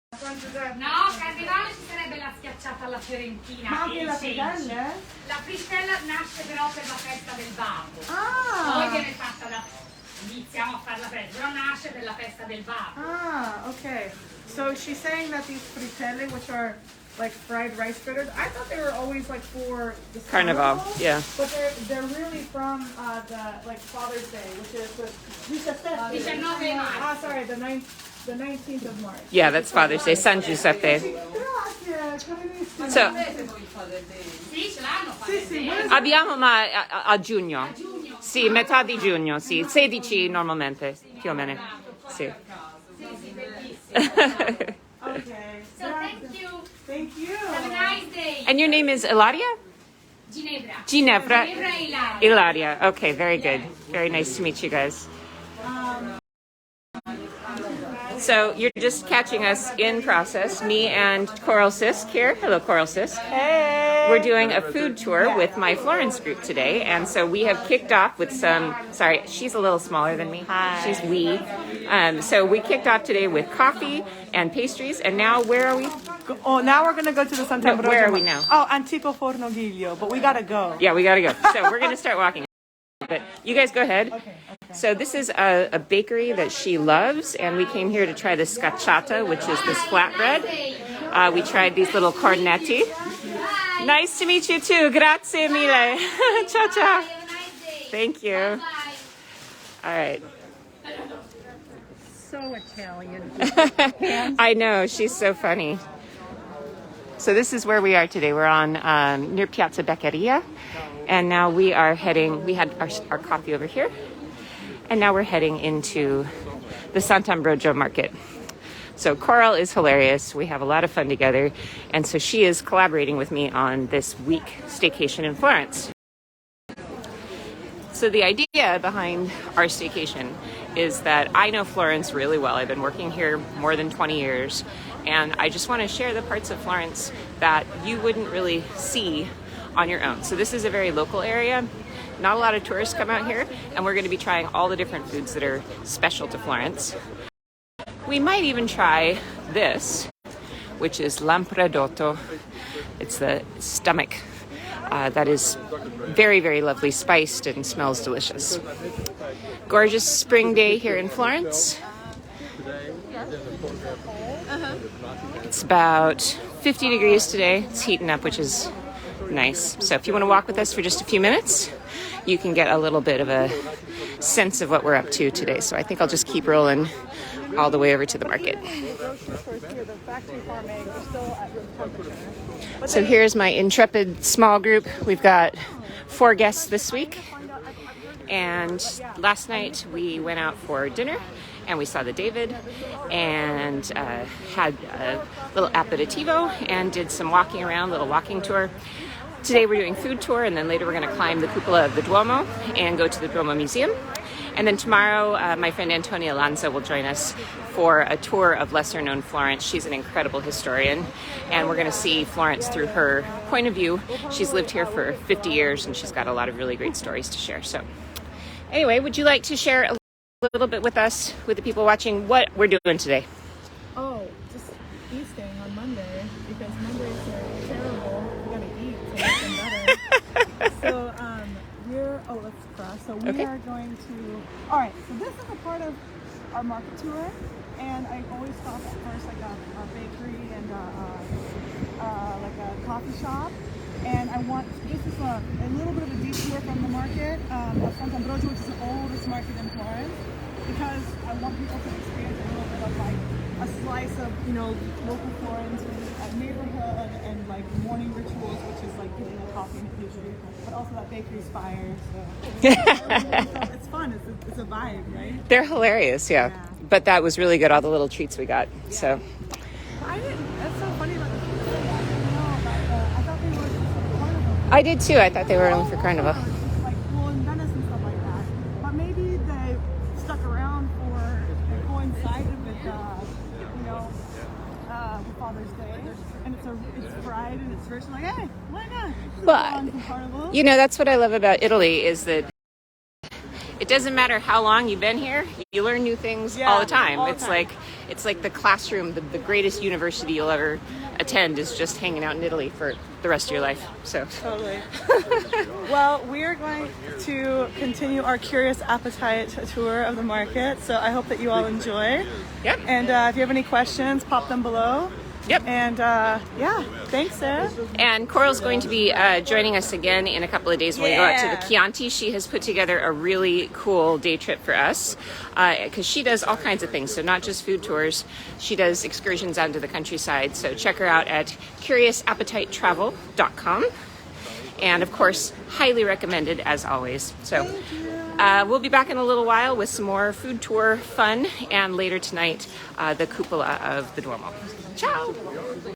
No, carnevale ci sarebbe la schiacciata alla fiorentina. Ma anche la fritella? La fritella nasce però per la festa del babbo. Ah! Poi viene fatta iniziamo a farla presto, però nasce per la festa del babbo. Ah, okay. So she's saying that these fritelle, which are like fried rice fritters, I thought they were always like for the Carnival, yeah. But they're really from the like Father's Day, which is the 19 Marzo. Ah, sorry, the 19th of March. Yeah, that's Father's Day, San Giuseppe. Grazie, carissimo. So, Sì, ce l'hanno Sì, sì, abbiamo ma a giugno. Sì, metà di giugno, sì. 16 normalmente, più o meno. Sì. Okay. So thank you. Thank you. Have a nice day. And your name is Ilaria? Ginevra. Ginevra. Ginevra e Ilaria. Ilaria. Okay, very good. Very nice to meet you guys. So you're just catching us in process, me and Coral Sisk here. Hello, Coral Sisk. Hey. We're doing a food tour with my Florence group today, and so we have kicked off with some, sorry, she's a little smaller than me. Hi. She's wee. So we kicked off today with coffee and pastries, and now where are we? Oh, now we're gonna go to the Santa Ambrogio. Where are we now? Oh, Antico Fornoghilio, but we gotta go. Yeah, we gotta go. So we're gonna start walking. But you guys go ahead. Okay. So this is a bakery that she loves, and we came here to try the scacciata, which is this flatbread. We tried these little cornetti. Nice to meet you too. Grazie mille. Ciao, ciao. Thank you. All right. So Italian. I know, she's so funny. So this is where we are today. We're on near Piazza Beccaria, and now we are heading, we had our coffee over here, and now we're heading into the Sant'Ambrogio market. So Coral is hilarious. We have a lot of fun together, and so she is collaborating with me on this week staycation in Florence. So the idea behind our staycation is that I know Florence really well. I've been working here more than 20 years, and I just want to share the parts of Florence that you wouldn't really see on your own. So this is a very local area. Not a lot of tourists come out here, and we're going to be trying all the different foods that are special to Florence. We might even try this, which is lampredotto. It's the stomach that is very, very lovely, spiced and smells delicious. Gorgeous spring day here in Florence. It's about 50 degrees today. It's heating up, which is nice. So if you want to walk with us for just a few minutes, you can get a little bit of a sense of what we're up to today. So I think I'll just keep rolling all the way over to the market. So here's my intrepid small group. We've got 4 guests this week. And last night we went out for dinner and we saw the David and had a little aperitivo and did some walking around, little walking tour. Today we're doing food tour, and then later we're going to climb the cupola of the Duomo and go to the Duomo Museum. And then tomorrow, my friend Antonia Lanza will join us for a tour of lesser-known Florence. She's an incredible historian, and we're going to see Florence through her point of view. She's lived here for 50 years, and she's got a lot of really great stories to share. So anyway, would you like to share a little bit with us, with the people watching, what we're doing today? Oh, just feasting on Monday, because Mondays are terrible. We gotta eat to make them better. So, let's cross. So we are going to, all right, so this is a part of our market tour, and I always stop at first like a bakery and like a coffee shop. And I want, this is a little bit of a detour from the market of Sant'Ambrogio, which is the oldest market in Florence, because I want people to experience a little bit of like a slice of, local Florence neighborhood and like morning rituals, which is like getting a coffee and a pastry, but also that bakery's fire. So it's fun. It's a vibe, right? They're hilarious, yeah. But that was really good, all the little treats we got. Yeah. So That's so funny about the pizza. I thought they were just for carnival. I did too. I thought they were only for Carnival. Like, well, in Venice and stuff like that. But maybe they stuck around for, they coincided with, with Father's Day. And it's fried and it's rich. Like, hey, why not? Well, that's what I love about Italy, is that it doesn't matter how long you've been here, you learn new things Yeah, all the time. all the It's time. like the classroom, the greatest university you'll ever attend is just hanging out in Italy for the rest of your life. So Totally. Well, we are going to continue our Curious Appetite tour of the market, so I hope that you all enjoy. Yep. And if you have any questions, pop them below. Yep. And yeah, thanks, Sarah. And Coral's going to be joining us again in a couple of days when we go out to the Chianti. She has put together a really cool day trip for us because she does all kinds of things. So not just food tours, she does excursions out into the countryside. So check her out at CuriousAppetiteTravel.com. And of course, highly recommended as always. So we'll be back in a little while with some more food tour fun, and later tonight, the cupola of the Duomo. Ciao!